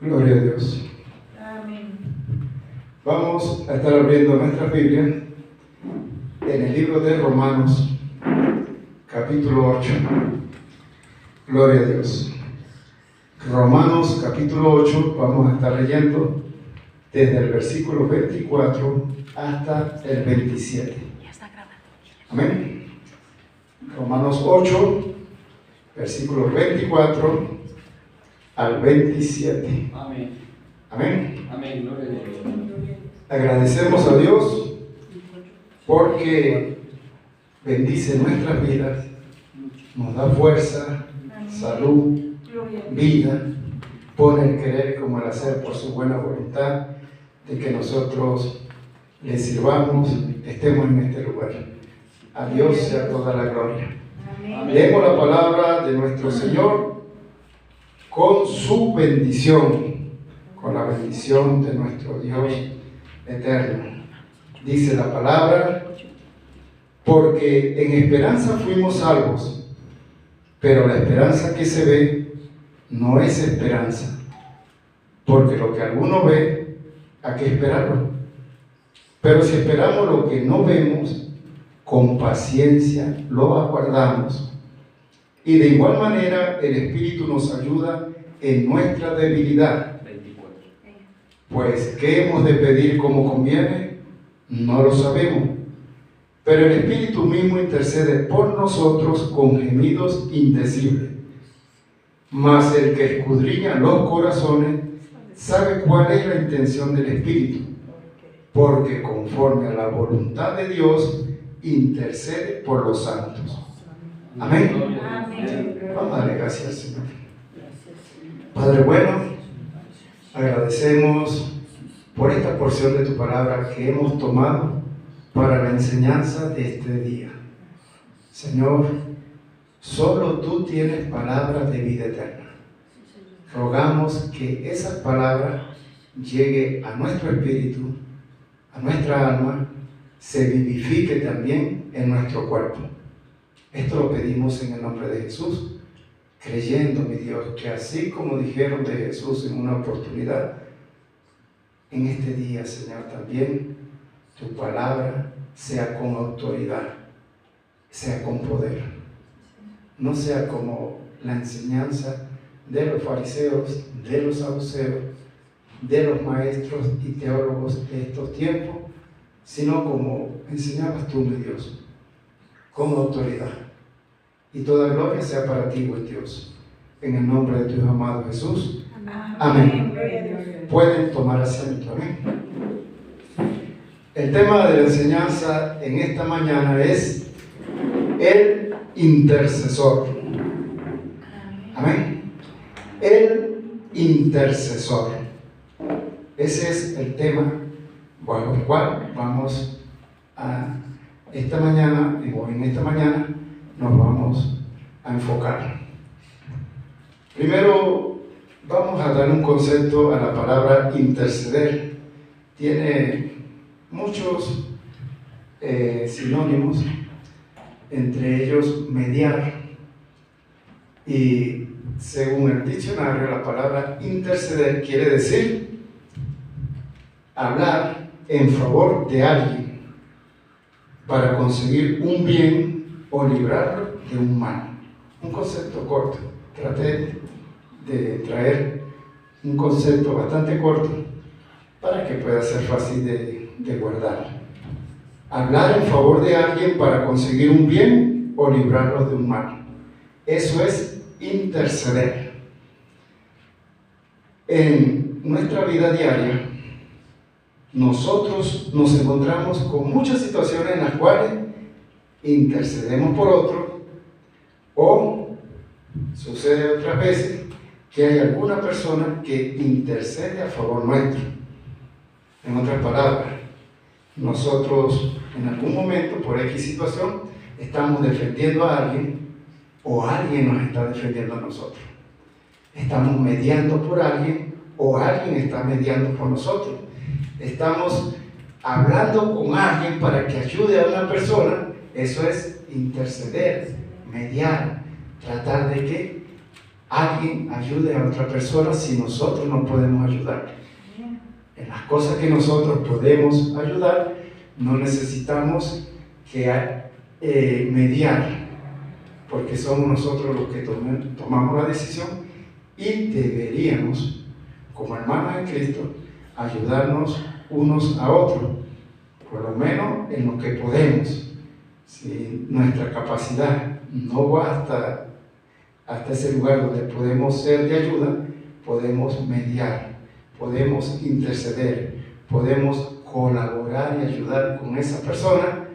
Gloria a Dios. Amén. Vamos a estar abriendo nuestra Biblia en el libro de Romanos, capítulo 8. Gloria a Dios. Romanos, capítulo 8, vamos a estar leyendo desde el versículo 24 hasta el 27. Amén. Romanos 8, versículos 24 al 27. Amén. Amén. Amén. Gloria a Dios. Agradecemos a Dios porque bendice nuestras vidas, nos da fuerza, salud, vida, pone el querer como el hacer por su buena voluntad de que nosotros le sirvamos, estemos en este lugar. A Dios sea toda la gloria. Leemos la palabra de nuestro Señor con su bendición, con la bendición de nuestro Dios eterno. Dice la palabra: porque en esperanza fuimos salvos, pero la esperanza que se ve no es esperanza, porque lo que alguno ve, hay que esperarlo. Pero si esperamos lo que no vemos, con paciencia lo aguardamos. Y de igual manera el Espíritu nos ayuda en nuestra debilidad. 24. Pues ¿qué hemos de pedir como conviene? No lo sabemos. Pero el Espíritu mismo intercede por nosotros con gemidos indecibles. Mas el que escudriña los corazones sabe cuál es la intención del Espíritu, porque conforme a la voluntad de Dios intercede por los santos. Amén. Vamos a darle gracias al Señor. Padre bueno, agradecemos por esta porción de tu palabra que hemos tomado para la enseñanza de este día. Señor, solo tú tienes palabras de vida eterna. Rogamos que esas palabras lleguen a nuestro espíritu, a nuestra alma, se vivifique también en nuestro cuerpo. Esto lo pedimos en el nombre de Jesús, creyendo, mi Dios, que así como dijeron de Jesús en una oportunidad, en este día, Señor, también tu palabra sea con autoridad, sea con poder, no sea como la enseñanza de los fariseos, de los saduceos, de los maestros y teólogos de estos tiempos, sino como enseñabas tú, mi Dios, con autoridad. Y toda gloria sea para ti, buen Dios, en el nombre de tu Hijo amado Jesús. Amén. Pueden tomar asiento. Amén. El tema de la enseñanza en esta mañana es el intercesor. Amén. El intercesor. Ese es el tema bajo el cual vamos a esta mañana, en esta mañana nos vamos a enfocar. Primero vamos a dar un concepto a la palabra interceder. Tiene muchos sinónimos, entre ellos mediar, y según el diccionario la palabra interceder quiere decir hablar en favor de alguien para conseguir un bien o librarlo de un mal. Un concepto corto. Traté de traer un concepto bastante corto para que pueda ser fácil de guardar. Hablar en favor de alguien para conseguir un bien o librarlo de un mal. Eso es interceder. En nuestra vida diaria, nosotros nos encontramos con muchas situaciones en las cuales intercedemos por otro, o sucede otras veces que hay alguna persona que intercede a favor nuestro. En otras palabras, nosotros en algún momento, por X situación, estamos defendiendo a alguien o alguien nos está defendiendo a nosotros. Estamos mediando por alguien o alguien está mediando por nosotros. Estamos hablando con alguien para que ayude a una persona. Eso es interceder, mediar, tratar de que alguien ayude a otra persona si nosotros no podemos ayudar. En las cosas que nosotros podemos ayudar, no necesitamos que mediar, porque somos nosotros los que tomamos la decisión y deberíamos, como hermanos en Cristo, ayudarnos unos a otros, por lo menos en lo que podemos. Si nuestra capacidad no va hasta ese lugar donde podemos ser de ayuda, podemos mediar, podemos interceder, podemos colaborar y ayudar con esa persona,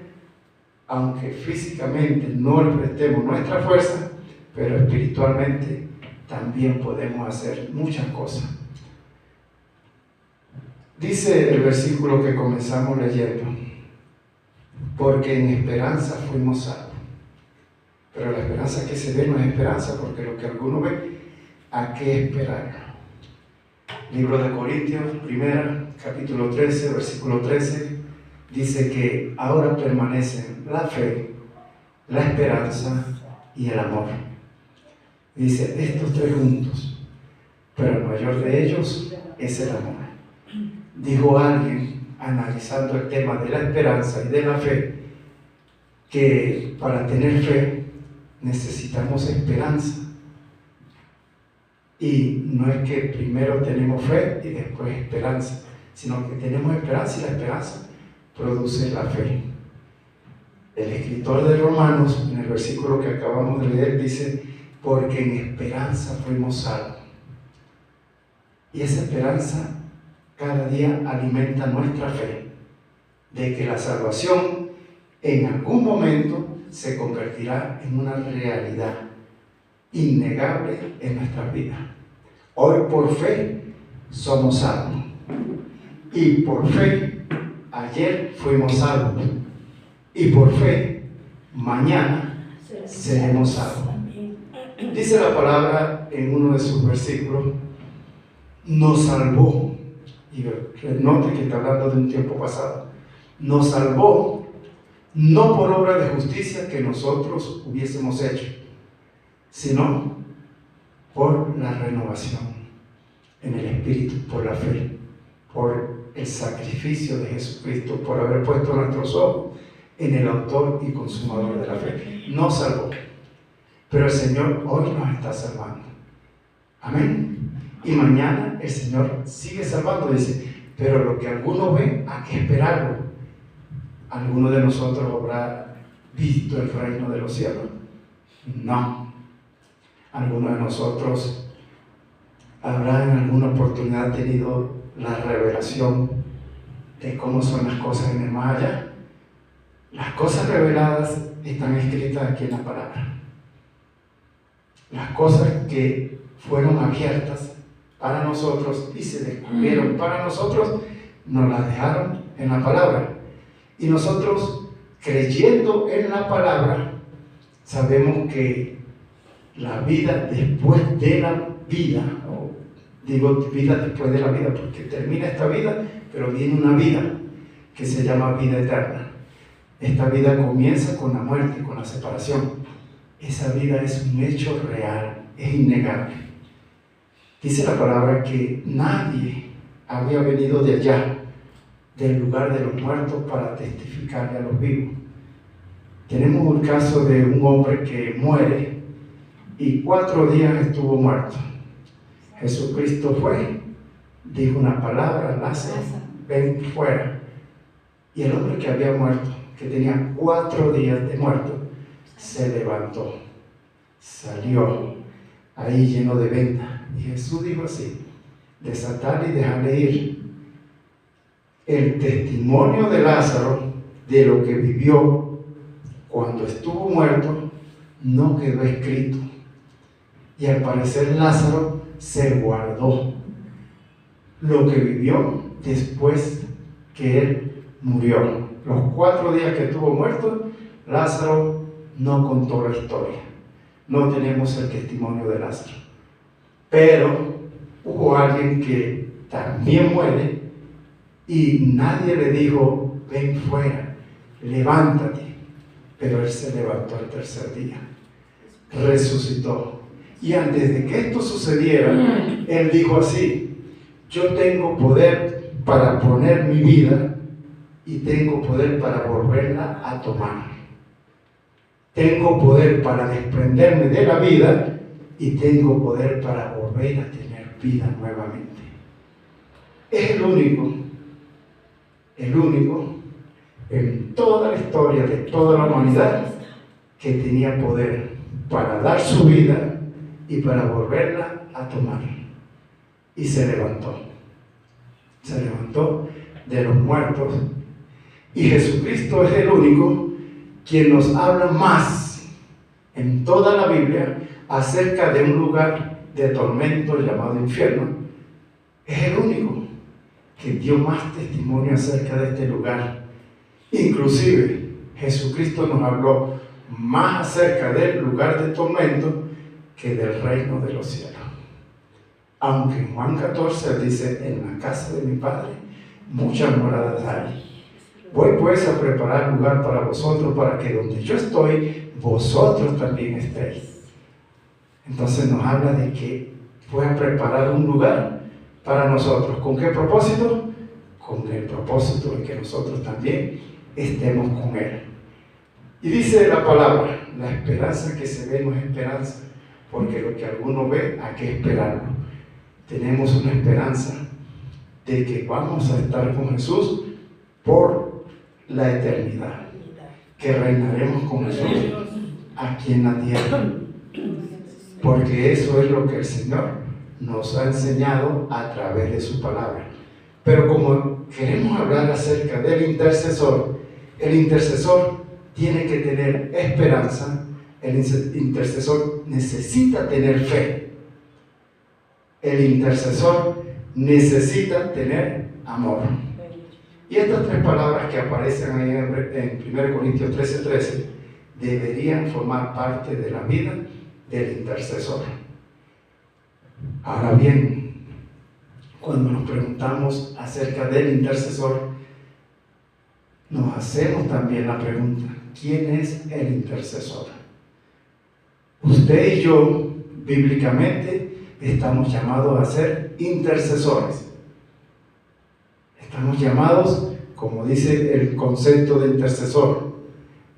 aunque físicamente no le prestemos nuestra fuerza, pero espiritualmente también podemos hacer muchas cosas. Dice el versículo que comenzamos leyendo, porque en esperanza fuimos salvos. Pero la esperanza que se ve no es esperanza, porque lo que alguno ve, ¿a qué esperar? Libro de Corintios, capítulo 13, versículo 13, dice que ahora permanecen la fe, la esperanza y el amor. Dice, estos tres juntos, pero el mayor de ellos es el amor. Dijo alguien, analizando el tema de la esperanza y de la fe, que para tener fe necesitamos esperanza. Y no es que primero tenemos fe y después esperanza, sino que tenemos esperanza y la esperanza produce la fe. El escritor de Romanos, en el versículo que acabamos de leer, dice, porque en esperanza fuimos salvos. Y esa esperanza cada día alimenta nuestra fe, de que la salvación en algún momento se convertirá en una realidad innegable en nuestras vidas. Hoy por fe somos salvos. Y por fe ayer fuimos salvos. Y por fe mañana seremos salvos. Dice la palabra en uno de sus versículos, nos salvó. Y note que está hablando de un tiempo pasado. Nos salvó no por obra de justicia que nosotros hubiésemos hecho, sino por la renovación en el Espíritu, por la fe, por el sacrificio de Jesucristo, por haber puesto nuestros ojos en el autor y consumador de la fe. Nos salvó, pero el Señor hoy nos está salvando. Amén. Y mañana el Señor sigue salvando, dice, pero lo que algunos ven, hay que esperarlo. ¿Alguno de nosotros habrá visto el reino de los cielos? No. ¿Alguno de nosotros habrá en alguna oportunidad tenido la revelación de cómo son las cosas en el más allá? Las cosas reveladas están escritas aquí en la palabra. Las cosas que fueron abiertas para nosotros y se descubrieron para nosotros, nos las dejaron en la palabra. Y nosotros, creyendo en la palabra, sabemos que la vida después de la vida, o digo vida después de la vida, porque termina esta vida, pero viene una vida que se llama vida eterna. Esta vida comienza con la muerte, con la separación. Esa vida es un hecho real, es innegable. Dice la palabra que nadie había venido de allá, del lugar de los muertos, para testificarle a los vivos. Tenemos el caso de un hombre que muere y 4 días estuvo muerto. Jesucristo fue, dijo una palabra, Lázaro, ven fuera. Y el hombre que había muerto, que tenía 4 días de muerto, se levantó, salió ahí lleno de vendas. Y Jesús dijo así, desatarle y dejarle ir. El testimonio de Lázaro, de lo que vivió cuando estuvo muerto, no quedó escrito. Y al parecer Lázaro se guardó lo que vivió después que él murió. Los 4 días que estuvo muerto, Lázaro no contó la historia. No tenemos el testimonio de Lázaro. Pero hubo alguien que también muere y nadie le dijo, ven fuera, levántate. Pero él se levantó el tercer día, resucitó. Y antes de que esto sucediera, Él dijo así: yo tengo poder para poner mi vida y tengo poder para volverla a tomar. Tengo poder para desprenderme de la vida y tengo poder para volver a tener vida nuevamente. Es el único en toda la historia de toda la humanidad que tenía poder para dar su vida y para volverla a tomar. Y se levantó de los muertos. Y Jesucristo es el único quien nos habla más en toda la Biblia acerca de un lugar de tormento llamado infierno. Es el único que dio más testimonio acerca de este lugar. Inclusive Jesucristo nos habló más acerca del lugar de tormento que del reino de los cielos. Aunque en Juan 14 dice: en la casa de mi Padre muchas moradas hay. Voy pues a preparar lugar para vosotros, para que donde yo estoy, vosotros también estéis. Entonces nos habla de que fue a preparar un lugar para nosotros. ¿Con qué propósito? Con el propósito de que nosotros también estemos con Él. Y dice la palabra: la esperanza que se ve no es esperanza, porque lo que alguno ve hay que esperarlo. Tenemos una esperanza de que vamos a estar con Jesús por la eternidad, que reinaremos con Jesús aquí en la tierra, porque eso es lo que el Señor nos ha enseñado a través de su palabra. Pero como queremos hablar acerca del intercesor, el intercesor tiene que tener esperanza, el intercesor necesita tener fe, el intercesor necesita tener amor. Y estas tres palabras que aparecen ahí en 1 Corintios 13:13 deberían formar parte de la vida del intercesor. Ahora bien, cuando nos preguntamos acerca del intercesor, nos hacemos también la pregunta: ¿quién es el intercesor? Usted y yo, bíblicamente, estamos llamados a ser intercesores. Estamos llamados, como dice el concepto de intercesor,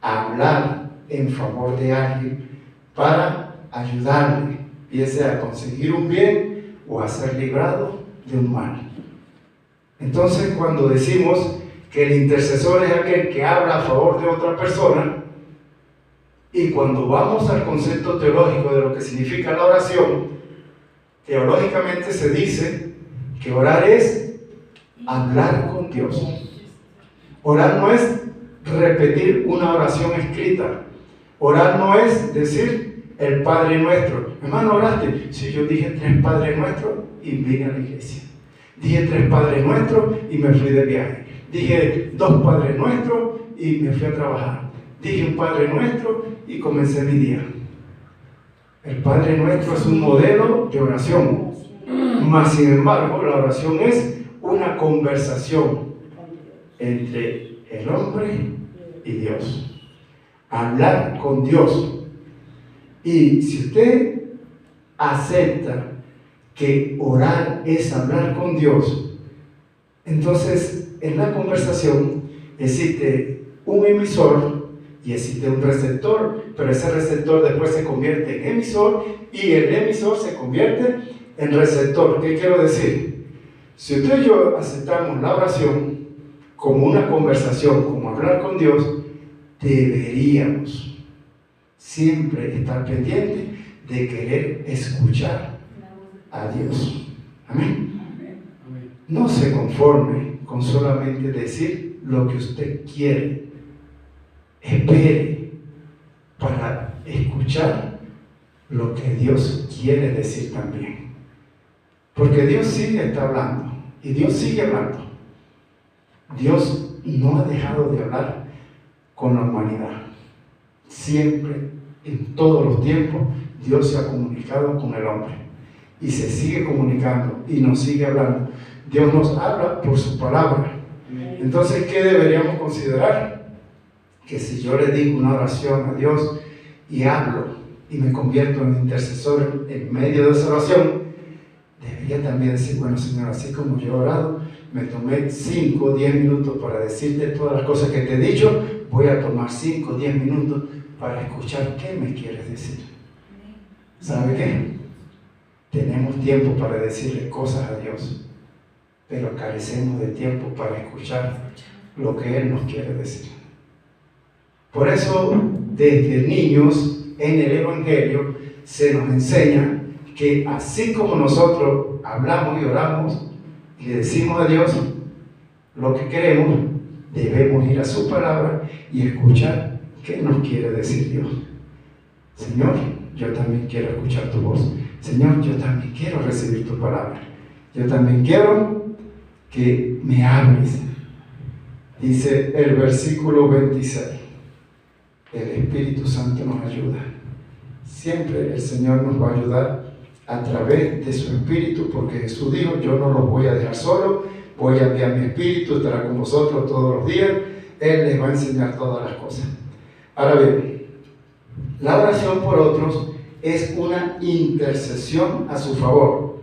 a hablar en favor de alguien para ayudarle, ya sea a conseguir un bien o a ser librado de un mal. Entonces, cuando decimos que el intercesor es aquel que habla a favor de otra persona, y cuando vamos al concepto teológico de lo que significa la oración, teológicamente se dice que orar es hablar con Dios. Orar no es repetir una oración escrita. Orar no es decir el Padre Nuestro. Hermano, ¿oraste? Si yo dije 3 Padres Nuestros y vine a la iglesia. Dije 3 Padres Nuestros y me fui de viaje. Dije 2 Padres Nuestros y me fui a trabajar. Dije un Padre Nuestro y comencé mi día. El Padre Nuestro es un modelo de oración. Mas, sin embargo, la oración es una conversación entre el hombre y Dios. Hablar con Dios. Y si usted acepta que orar es hablar con Dios, entonces en la conversación existe un emisor y existe un receptor, pero ese receptor después se convierte en emisor y el emisor se convierte en receptor. ¿Qué quiero decir? Si usted y yo aceptamos la oración como una conversación, como hablar con Dios, deberíamos siempre estar pendientes de querer escuchar a Dios. Amén. No se conforme con solamente decir lo que usted quiere. Espere para escuchar lo que Dios quiere decir también. Porque Dios está hablando y Dios sigue hablando. Dios no ha dejado de hablar con la humanidad. Siempre, en todos los tiempos, Dios se ha comunicado con el hombre y se sigue comunicando y nos sigue hablando. Dios nos habla por su palabra. Entonces, ¿qué deberíamos considerar? Que si yo le digo una oración a Dios y hablo y me convierto en intercesor en medio de esa oración, debería también decir, bueno, Señor, así como yo he orado, me tomé 5 o 10 minutos para decirte todas las cosas que te he dicho, voy a tomar 5 o 10 minutos para escuchar qué me quieres decir. ¿Sabe qué? Tenemos tiempo para decirle cosas a Dios, pero carecemos de tiempo para escuchar lo que Él nos quiere decir. Por eso, desde niños, en el Evangelio, se nos enseña que así como nosotros hablamos y oramos y le decimos a Dios lo que queremos, debemos ir a su palabra y escuchar qué nos quiere decir Dios. Señor, yo también quiero escuchar tu voz. Señor, yo también quiero recibir tu palabra. Yo también quiero que me hables. Dice el versículo 26. El Espíritu Santo nos ayuda. Siempre el Señor nos va a ayudar a través de su Espíritu, porque Jesús dijo, yo no los voy a dejar solos, voy a enviar mi Espíritu, estará con vosotros todos los días, Él les va a enseñar todas las cosas. Ahora bien, la oración por otros es una intercesión a su favor.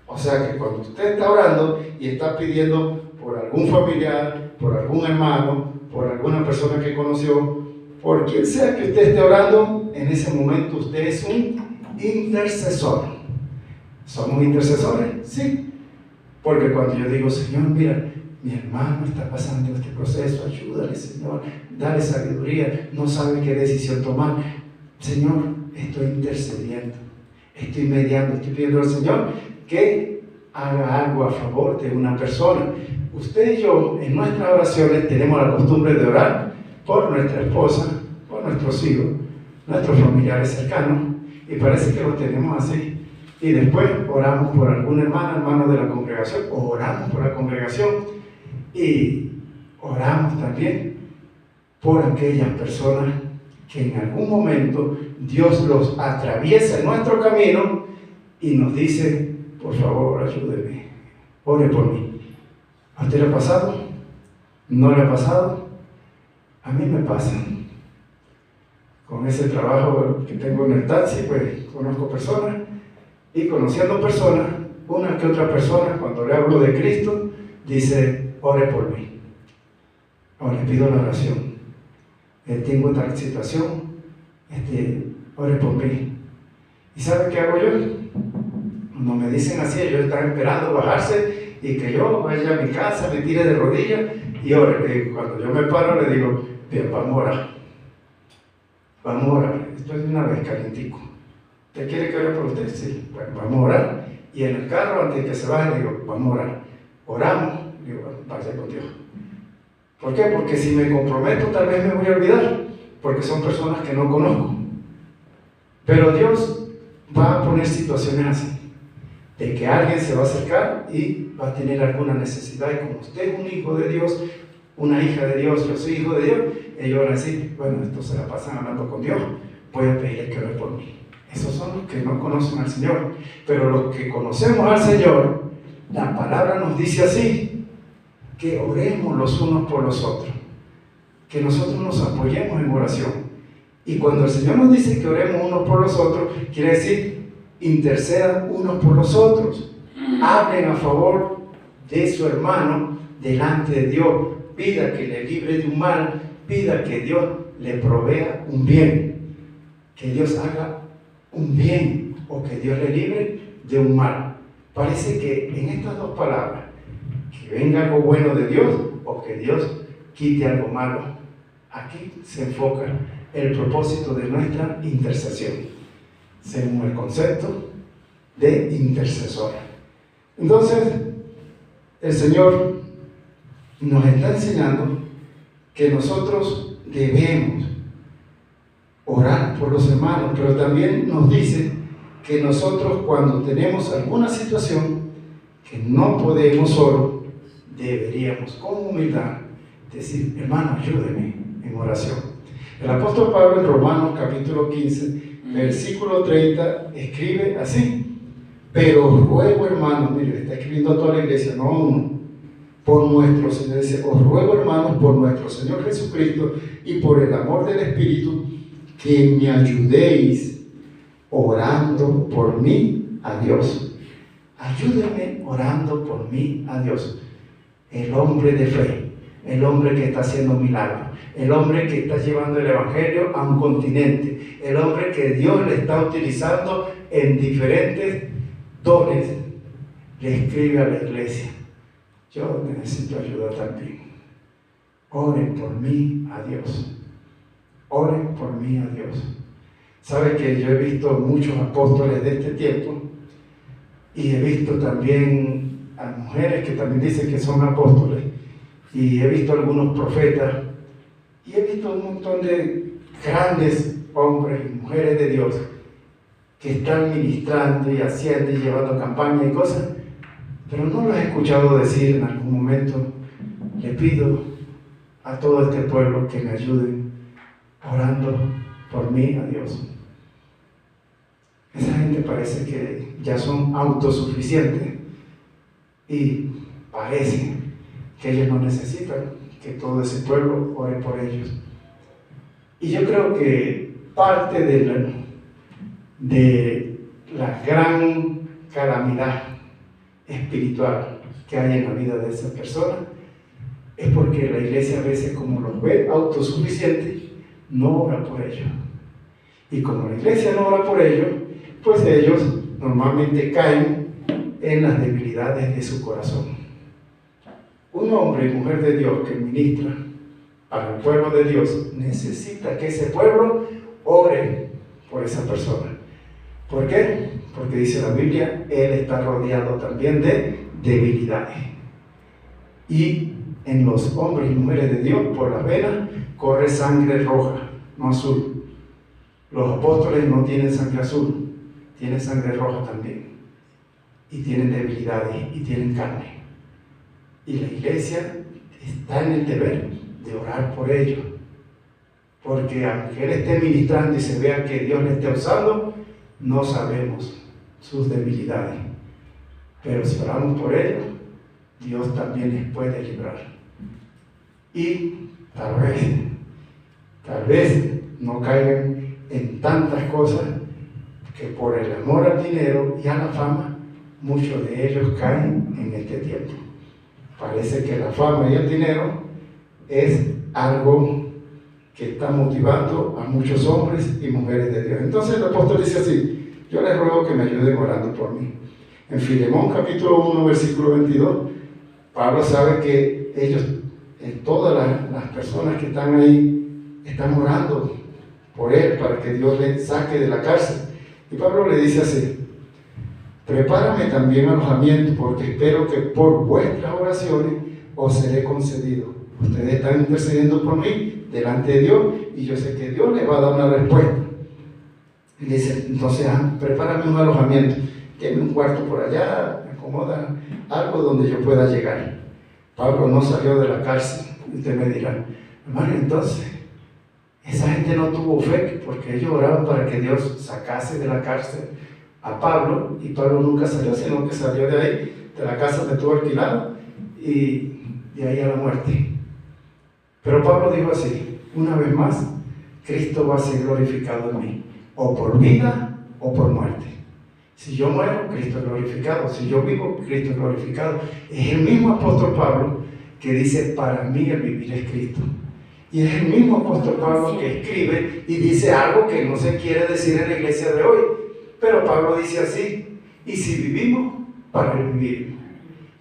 O sea que cuando usted está orando y está pidiendo por algún familiar, por algún hermano, por alguna persona que conoció, por quien sea que usted esté orando, en ese momento usted es un intercesor. ¿Somos intercesores? Sí. Porque cuando yo digo, Señor, mira, mi hermano está pasando este proceso, ayúdale, Señor, dale sabiduría, no sabe qué decisión tomar. Señor, estoy intercediendo, estoy mediando, estoy pidiendo al Señor que haga algo a favor de una persona. Usted y yo, en nuestras oraciones, tenemos la costumbre de orar por nuestra esposa, por nuestros hijos, nuestros familiares cercanos, y parece que lo tenemos así. Y después oramos por algún hermano de la congregación, o oramos por la congregación, y oramos también por aquellas personas que en algún momento Dios los atraviesa en nuestro camino y nos dice, por favor, ayúdeme, ore por mí. ¿A usted le ha pasado? ¿No le ha pasado? A mí me pasa. Con ese trabajo que tengo en el taxi, pues conozco personas, y conociendo personas, una que otra persona, cuando le hablo de Cristo, dice, ore por mí, o le pido la oración, tengo esta situación, ore por mí. ¿Y sabe qué hago yo? Cuando me dicen así, ellos están esperando bajarse y que yo vaya a mi casa, me tire de rodillas y ore. Cuando yo me paro le digo, bien, vamos a orar. Vamos a orar. Esto es de una vez calientico. ¿Usted quiere que ore por usted? Sí. Bueno, vamos a orar. Y en el carro, antes de que se baje, le digo, vamos a orar. Oramos. Digo, bueno, vaya con Dios. ¿Por qué? Porque si me comprometo, tal vez me voy a olvidar. Porque son personas que no conozco. Pero Dios va a poner situaciones así. De que alguien se va a acercar y va a tener alguna necesidad. Y como usted es un hijo de Dios, una hija de Dios, yo soy hijo de Dios, ellos van a decir, bueno, estos se la pasan hablando con Dios, voy a pedirle que ore por mí. Esos son los que no conocen al Señor. Pero los que conocemos al Señor, la palabra nos dice así, que oremos los unos por los otros, que nosotros nos apoyemos en oración. Y cuando el Señor nos dice que oremos unos por los otros, quiere decir, intercedan unos por los otros, hablen a favor de su hermano delante de Dios, pida que le libre de un mal, pida que Dios le provea un bien, que Dios haga un bien o que Dios le libre de un mal. Parece que en estas dos palabras, que venga algo bueno de Dios o que Dios quite algo malo, aquí se enfoca el propósito de nuestra intercesión, según el concepto de intercesor. Entonces, el Señor nos está enseñando que nosotros debemos orar por los hermanos, pero también nos dice que nosotros cuando tenemos alguna situación que no podemos solo, deberíamos con humildad decir, hermano, ayúdeme en oración. El apóstol Pablo en Romanos capítulo 15, versículo 30, escribe así, pero os ruego, hermanos, mire, está escribiendo a toda la iglesia, no a uno, por nuestro Señor, dice, os ruego, hermanos, por nuestro Señor Jesucristo y por el amor del Espíritu, que me ayudéis orando por mí a Dios. Ayúdenme orando por mí a Dios. El hombre de fe, el hombre que está haciendo milagros, el hombre que está llevando el evangelio a un continente, el hombre que Dios le está utilizando en diferentes dones, le escribe a la iglesia: yo necesito ayuda también. Oren por mí a Dios. Oren por mí a Dios. Sabe que yo he visto muchos apóstoles de este tiempo y he visto también a mujeres que también dicen que son apóstoles, y he visto algunos profetas, y he visto un montón de grandes hombres y mujeres de Dios que están ministrando y haciendo y llevando campañas y cosas, pero no los he escuchado decir en algún momento: le pido a todo este pueblo que me ayuden orando por mí a Dios. Esa gente parece que ya son autosuficientes y parece que ellos no necesitan que todo ese pueblo ore por ellos. Y yo creo que parte de la gran calamidad espiritual que hay en la vida de esas personas es porque la iglesia a veces, como los ve autosuficientes, no ora por ellos. Y como la iglesia no ora por ellos, pues ellos normalmente caen en las debilidades de su corazón. Un hombre y mujer de Dios que ministra para el pueblo de Dios necesita que ese pueblo ore por esa persona. ¿Por qué? Porque dice la Biblia, él está rodeado también de debilidades. Y en los hombres y mujeres de Dios, por las venas, corre sangre roja, no azul. Los apóstoles no tienen sangre azul, tienen sangre roja también. Y tienen debilidades y tienen carne. Y la iglesia está en el deber de orar por ellos. Porque aunque él esté ministrando y se vea que Dios le esté usando, no sabemos sus debilidades. Pero si oramos por ellos, Dios también les puede librar. Y tal vez no caigan en tantas cosas que por el amor al dinero y a la fama, muchos de ellos caen en este tiempo. Parece que la fama y el dinero es algo que está motivando a muchos hombres y mujeres de Dios. Entonces el apóstol dice así: yo les ruego que me ayuden orando por mí. En Filemón capítulo 1 versículo 22, Pablo sabe que ellos, todas las personas que están ahí, están orando por él para que Dios le saque de la cárcel. Y Pablo le dice así: prepárame también alojamiento, porque espero que por vuestras oraciones os seré concedido. Ustedes están intercediendo por mí delante de Dios y yo sé que Dios les va a dar una respuesta. Y le dice, entonces, prepárame un alojamiento, denme un cuarto por allá, me acomoda algo donde yo pueda llegar. Pablo no salió de la cárcel. Usted me dirá, hermano, entonces, esa gente no tuvo fe porque ellos oraban para que Dios sacase de la cárcel a Pablo, y Pablo nunca salió, sino que salió de ahí, de la casa donde estuvo alquilado, y de ahí a la muerte. Pero Pablo dijo así: una vez más, Cristo va a ser glorificado en mí, o por vida o por muerte. Si yo muero, Cristo es glorificado; si yo vivo, Cristo es glorificado. Es el mismo apóstol Pablo que dice: para mí el vivir es Cristo. Y es el mismo apóstol Pablo que escribe y dice algo que no se quiere decir en la iglesia de hoy. Pero Pablo dice así: y si vivimos, para el vivir;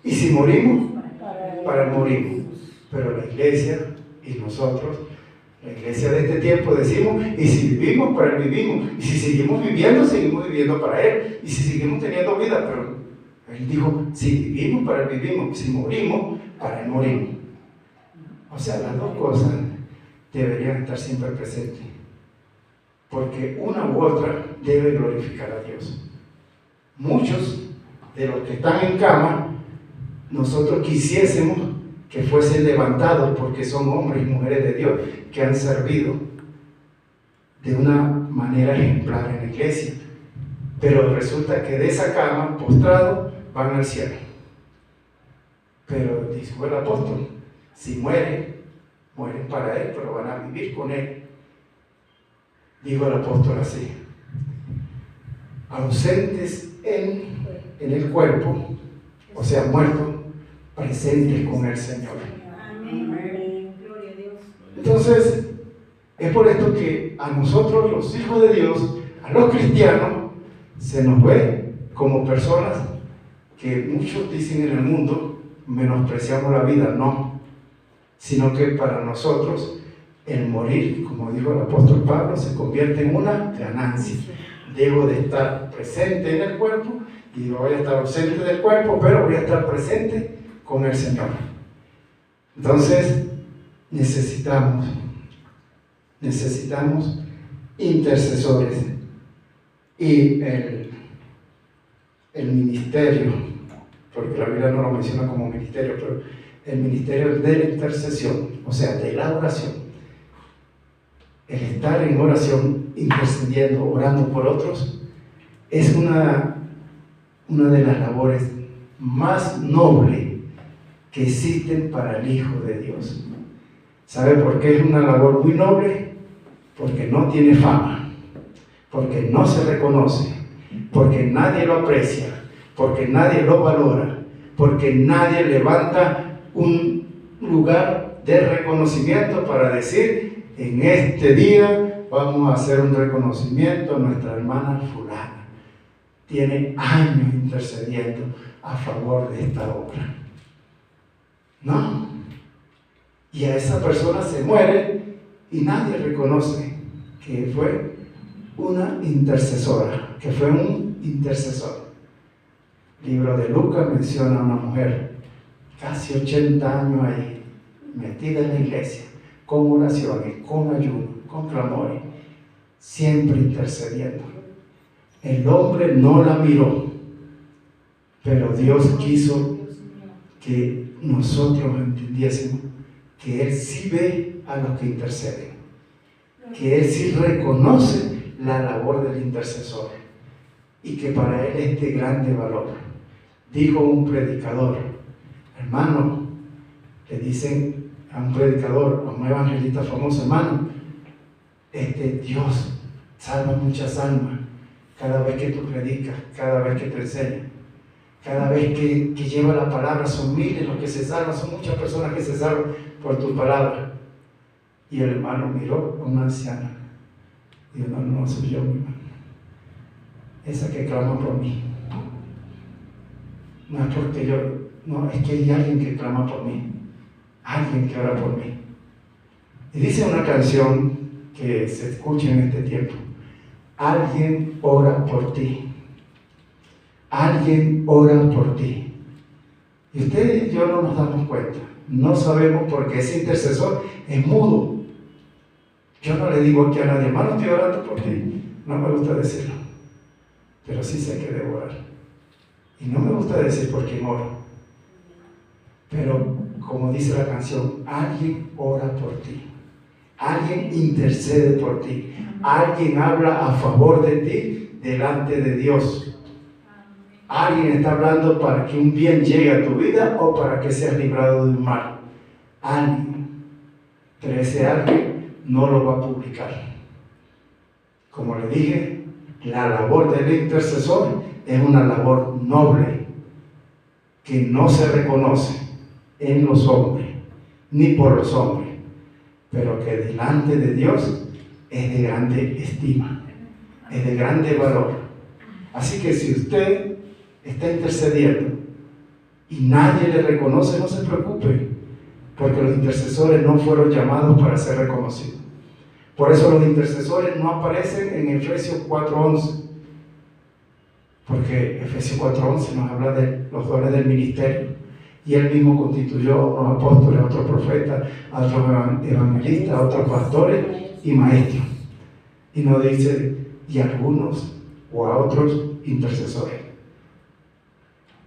y si morimos, para el morir. Pero la iglesia y nosotros, la iglesia de este tiempo, decimos: y si vivimos, para el vivimos; y si seguimos viviendo para él; y si seguimos teniendo vida. Pero él dijo: si vivimos, para el vivimos; si morimos, para el morimos. O sea, las dos cosas deberían estar siempre presentes, porque una u otra debe glorificar a Dios. Muchos de los que están en cama, nosotros quisiésemos que fuesen levantados, porque son hombres y mujeres de Dios que han servido de una manera ejemplar en la iglesia, pero resulta que de esa cama, postrados, van al cielo. Pero dijo el apóstol: si mueren para él, pero van a vivir con él. Dijo el apóstol así: ausentes en el cuerpo, o sea, muertos, presentes con el Señor. Amén. Gloria a Dios. Entonces, es por esto que a nosotros, los hijos de Dios, a los cristianos, se nos ve como personas que muchos dicen en el mundo, menospreciamos la vida. No, sino que para nosotros el morir, como dijo el apóstol Pablo, se convierte en una ganancia. Debo de estar presente en el cuerpo y voy a estar ausente del cuerpo, pero voy a estar presente con el Señor. Entonces, necesitamos intercesores. Y el ministerio, porque la Biblia no lo menciona como ministerio, pero el ministerio de la intercesión, o sea, de la oración, el estar en oración, intercediendo, orando por otros, es una de las labores más nobles que existen para el Hijo de Dios. ¿Sabe por qué es una labor muy noble? Porque no tiene fama, porque no se reconoce, porque nadie lo aprecia, porque nadie lo valora, porque nadie levanta un lugar de reconocimiento para decir, en este día vamos a hacer un reconocimiento a nuestra hermana fulana. Tiene años intercediendo a favor de esta obra. No. Y a esa persona se muere y nadie reconoce que fue una intercesora, que fue un intercesor. El libro de Lucas menciona a una mujer, casi 80 años ahí, metida en la iglesia, con oraciones, con ayuno, con clamores, siempre intercediendo. El hombre no la miró, pero Dios quiso que nosotros entendiésemos que Él sí ve a los que interceden, que Él sí reconoce la labor del intercesor y que para Él es de grande valor. Dijo un predicador, hermano, le dicen a un predicador, a un evangelista famoso, hermano, Dios salva muchas almas cada vez que tú predicas, cada vez que te enseñas, cada vez que lleva la palabra. Son miles los que se salvan, son muchas personas que se salvan por tu palabra. Y el hermano miró a una anciana y dijo, no soy yo, mi hermano, esa que clama por mí. No es porque yo, no, es que hay alguien que clama por mí, alguien que ora por mí. Y dice una canción que se escucha en este tiempo, alguien ora por ti, alguien ora por ti. Y usted y yo no nos damos cuenta, no sabemos porque ese intercesor es mudo. Yo no le digo aquí a nadie, hermano, estoy orando por ti, no me gusta decirlo, pero sí sé que debo orar. Y no me gusta decir por quién oro, pero como dice la canción, alguien ora por ti, alguien intercede por ti, alguien habla a favor de ti delante de Dios. Alguien está hablando para que un bien llegue a tu vida o para que seas librado de un mal. Alguien, pero ese alguien no lo va a publicar. Como le dije, la labor del intercesor es una labor noble que no se reconoce en los hombres ni por los hombres, pero que delante de Dios es de grande estima, es de grande valor. Así que si usted está intercediendo y nadie le reconoce, no se preocupe, porque los intercesores no fueron llamados para ser reconocidos. Por eso los intercesores no aparecen en Efesios 4:11, porque Efesios 4:11 nos habla de los dones del ministerio, y Él mismo constituyó a unos apóstoles, a otros profetas, a otros evangelistas, a otros pastores y maestros, y no dice y a algunos o a otros intercesores.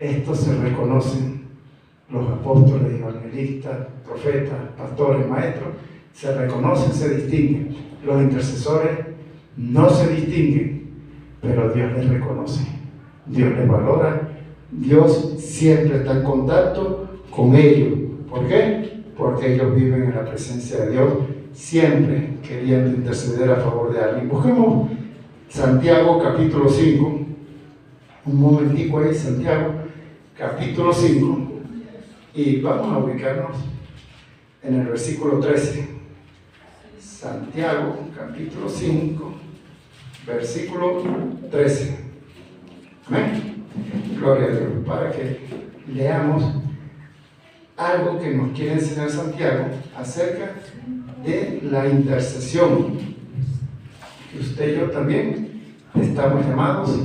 Estos se reconocen, los apóstoles, evangelistas, profetas, pastores, maestros, se reconocen, se distinguen. Los intercesores no se distinguen, pero Dios les reconoce, Dios les valora, Dios siempre está en contacto con ellos. ¿Por qué? Porque ellos viven en la presencia de Dios, siempre queriendo interceder a favor de alguien. Busquemos Santiago capítulo 5. un momentico ahí, Santiago, capítulo 5, y vamos a ubicarnos en el versículo 13. Santiago, capítulo 5, versículo 13. Amén. Gloria a Dios. Para que leamos algo que nos quiere enseñar Santiago acerca de la intercesión. Que usted y yo también estamos llamados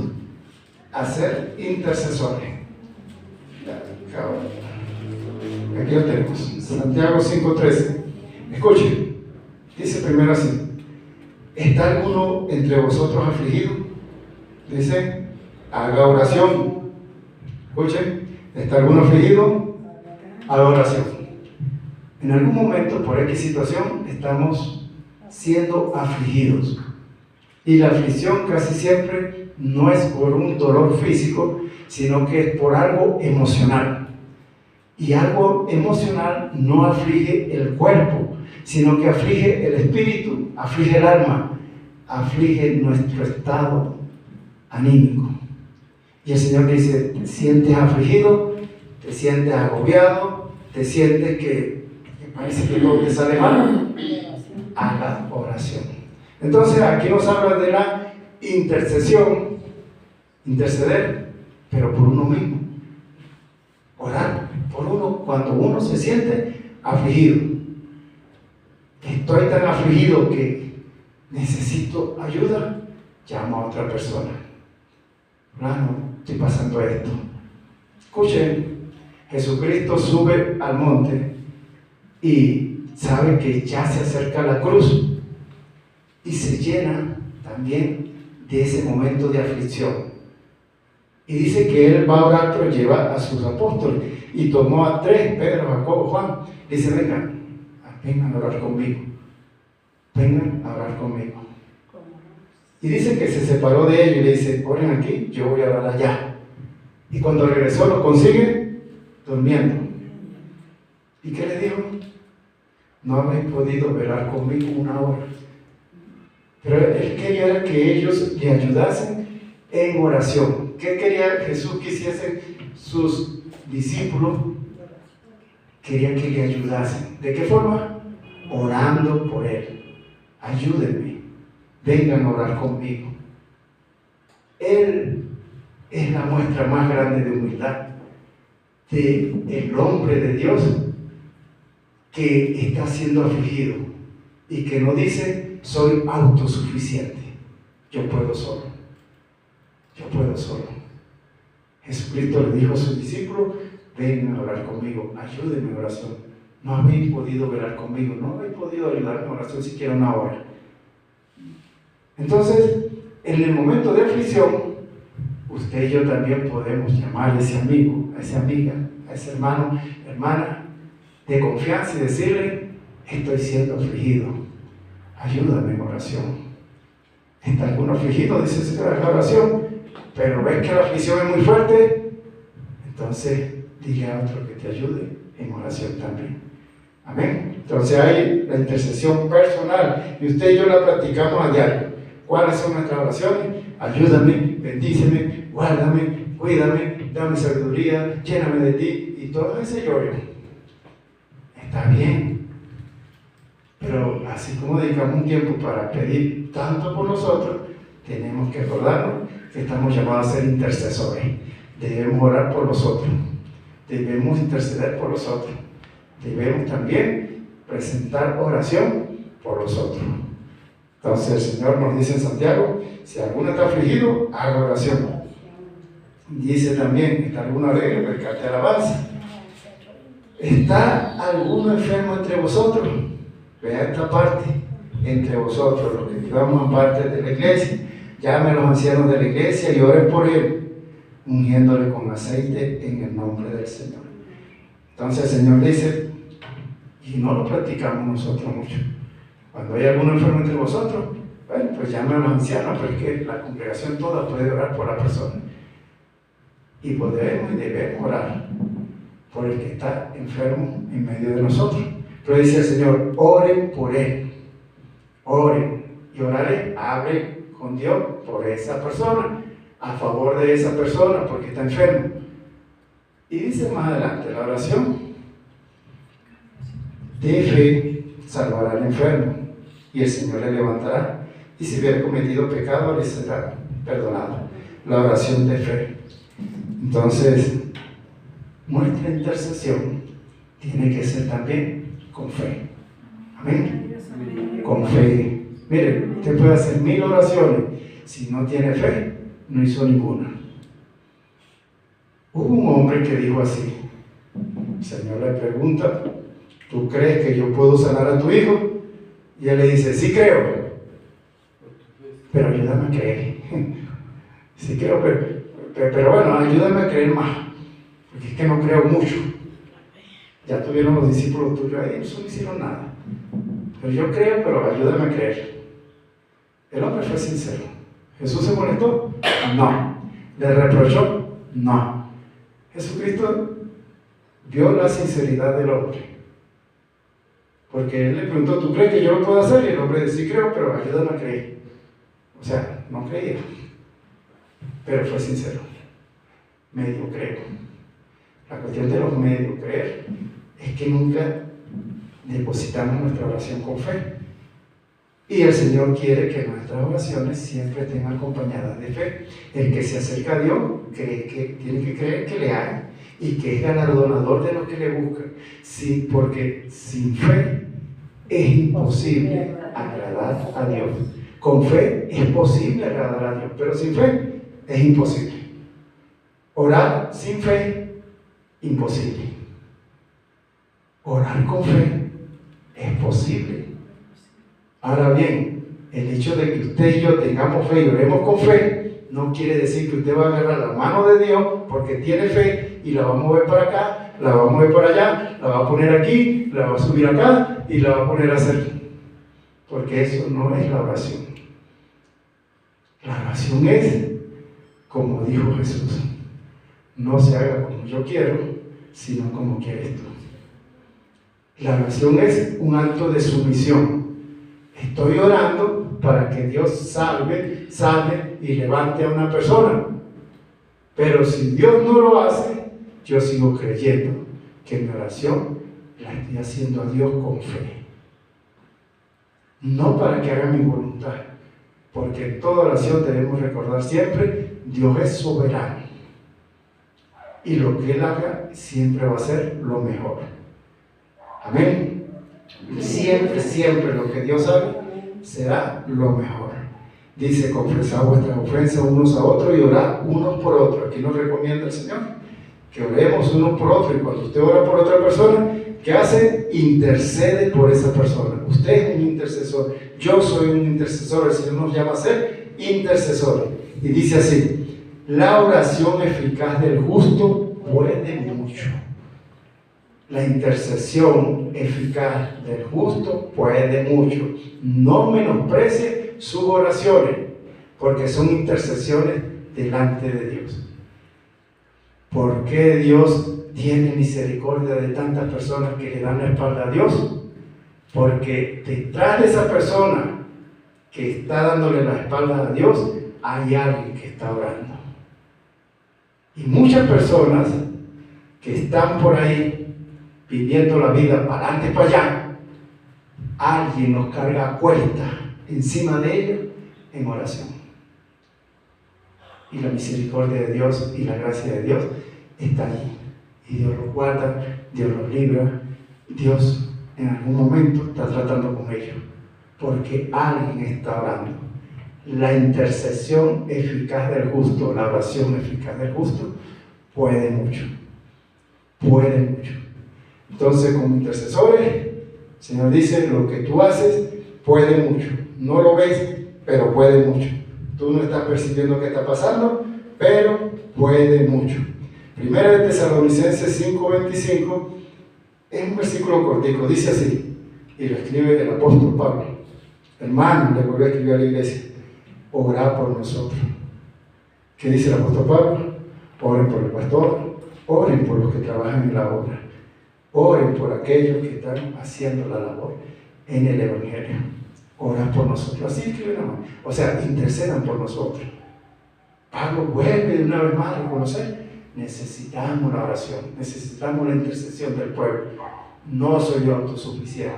a ser intercesores. Aquí lo tenemos. Santiago 5:13. Escuchen. Dice primero así: ¿está alguno entre vosotros afligido? Dice, haga oración. Escuchen, ¿está alguno afligido? Haga oración. En algún momento, por X situación, estamos siendo afligidos. Y la aflicción casi siempre no es por un dolor físico, sino que es por algo emocional. Y algo emocional no aflige el cuerpo, sino que aflige el espíritu, aflige el alma, aflige nuestro estado anímico. Y el Señor dice: ¿te sientes afligido? ¿Te sientes agobiado? ¿Te sientes que parece que todo te sale mal? Haga oración. Entonces aquí nos habla de la intercesión, interceder, pero por uno mismo. Orar por uno cuando uno se siente afligido. Estoy tan afligido que necesito ayuda, llamo a otra persona. Hermano, estoy pasando esto. Escuchen, Jesucristo sube al monte y sabe que ya se acerca la cruz y se llena también de ese momento de aflicción. Y dice que él va a orar, pero lleva a sus apóstoles y tomó a 3, Pedro, Jacobo, Juan. Dice: vengan a orar conmigo. Vengan a orar conmigo. Y dice que se separó de ellos y le dice: oren aquí, yo voy a orar allá. Y cuando regresó lo consigue durmiendo. ¿Y qué le dijo? No habéis podido velar conmigo una hora. Pero él quería que ellos le ayudasen en oración. ¿Qué quería Jesús que hiciesen sus discípulos? Quería que le ayudasen. ¿De qué forma? Orando por él. Ayúdenme, vengan a orar conmigo. Él es la muestra más grande de humildad del hombre de Dios que está siendo afligido y que no dice: soy autosuficiente, yo puedo solo, yo puedo solo. Jesucristo le dijo a sus discípulos: vengan a orar conmigo, ayúdenme en oración. No habéis podido velar conmigo, no habéis podido ayudarme en oración siquiera una hora. Entonces, en el momento de aflicción, usted y yo también podemos llamar a ese amigo, a esa amiga, a ese hermano, hermana de confianza y decirle: estoy siendo afligido, ayúdame en oración. ¿Está alguno afligido? Dice: Señor, es la oración, pero ves que la aflicción es muy fuerte, entonces dile a otro que te ayude en oración también. Amén. Entonces hay la intercesión personal y usted y yo la practicamos a diario. ¿Cuáles son nuestras oraciones? Ayúdame, bendíceme, guárdame, cuídame, dame sabiduría, lléname de ti, y todo ese rollo. Está bien, pero así como dedicamos un tiempo para pedir tanto por nosotros, tenemos que acordarnos que estamos llamados a ser intercesores. Debemos orar por los otros, debemos interceder por los otros, debemos también presentar oración por los otros. Entonces el Señor nos dice en Santiago: si alguno está afligido, haga oración. Dice también: ¿está alguno alegre? Pues cante alabanza. ¿Está alguno enfermo entre vosotros? Vea esta parte: entre vosotros, los que forman parte de la iglesia, llame a los ancianos de la iglesia y oren por él, ungiéndole con aceite en el nombre del Señor. Entonces el Señor dice, y no lo practicamos nosotros mucho: cuando hay algún enfermo entre vosotros, bueno, pues llame a los ancianos, porque la congregación toda puede orar por la persona. Y podemos y debemos orar por el que está enfermo en medio de nosotros. Pero dice el Señor: oren por él, oren, y oraré, hable con Dios por esa persona. a favor de esa persona porque está enfermo. Y dice más adelante, la oración de fe salvará al enfermo y el Señor le levantará. Y si hubiera cometido pecado, le será perdonado. La oración de fe. Entonces, nuestra intercesión tiene que ser también con fe. Amén. Con fe. Mire, usted puede hacer 1000 oraciones. Si no tiene fe, no hizo ninguna. Hubo un hombre que dijo así. El Señor le pregunta, ¿tú crees que yo puedo sanar a tu hijo? Y él le dice, sí creo, pero ayúdame a creer. Sí creo, pero bueno, ayúdame a creer más, porque es que no creo mucho. Ya tuvieron los discípulos tuyos ahí, no hicieron nada. Pero yo creo, pero ayúdame a creer. El hombre fue sincero. ¿Jesús se molestó? No. ¿Le reprochó? No. Jesucristo vio la sinceridad del hombre. Porque él le preguntó, ¿tú crees que yo lo puedo hacer? Y el hombre dice, sí creo, pero ayúdame a creer. O sea, no creía, pero fue sincero. Medio creo. La cuestión de los medio creer es que nunca depositamos nuestra oración con fe. Y el Señor quiere que nuestras oraciones siempre estén acompañadas de fe. El que se acerca a Dios tiene que creer que le hay y que es galardonador de los que le buscan. Sí, porque sin fe es imposible agradar a Dios. Con fe es posible agradar a Dios, pero sin fe es imposible. Orar sin fe, imposible. Orar con fe es posible. Ahora bien, el hecho de que usted y yo tengamos fe y oremos con fe, no quiere decir que usted va a agarrar la mano de Dios porque tiene fe y la va a mover para acá, la va a mover para allá, la va a poner aquí, la va a subir acá y la va a poner a hacer. Porque eso no es la oración. La oración es, como dijo Jesús, no se haga como yo quiero, sino como quieres tú. La oración es un acto de sumisión. Estoy orando para que Dios salve y levante a una persona. Pero si Dios no lo hace, yo sigo creyendo que mi oración la estoy haciendo a Dios con fe. No para que haga mi voluntad, porque en toda oración debemos recordar siempre, Dios es soberano. Y lo que Él haga siempre va a ser lo mejor. Amén. Siempre lo que Dios haga será lo mejor. Dice, confesad vuestras ofensas unos a otros y orad unos por otros. Aquí nos recomienda el Señor que oremos unos por otros. Y cuando usted ora por otra persona, ¿qué hace? Intercede por esa persona. Usted es un intercesor. Yo soy un intercesor. El Señor nos llama a ser intercesores. Y dice así, la oración eficaz del justo puede mucho. La intercesión eficaz del justo puede mucho. No menosprecie sus oraciones, porque son intercesiones delante de Dios. ¿Por qué Dios tiene misericordia de tantas personas que le dan la espalda a Dios? Porque detrás de esa persona que está dándole la espalda a Dios, hay alguien que está orando. Y muchas personas que están por ahí viviendo la vida para adelante y para allá, alguien nos carga a cuesta encima de ellos en oración. Y la misericordia de Dios y la gracia de Dios está allí. Y Dios los guarda, Dios los libra. Dios en algún momento está tratando con ellos, porque alguien está orando. La intercesión eficaz del justo, la oración eficaz del justo, puede mucho. Puede mucho. Entonces, como intercesores, el Señor dice, lo que tú haces puede mucho. No lo ves, pero puede mucho. Tú no estás percibiendo qué está pasando, pero puede mucho. Primera de Tesalonicenses 5:25 es un versículo cortico, dice así, y lo escribe el apóstol Pablo. Hermano, le volvió a escribir a la iglesia, orad por nosotros. ¿Qué dice el apóstol Pablo? Oren por el pastor, oren por los que trabajan en la obra. Oren por aquellos que están haciendo la labor en el Evangelio. Oran por nosotros. Así escriben, o sea, intercedan por nosotros. Pablo vuelve una vez más a reconocer, necesitamos la oración, necesitamos la intercesión del pueblo. No soy yo autosuficiente.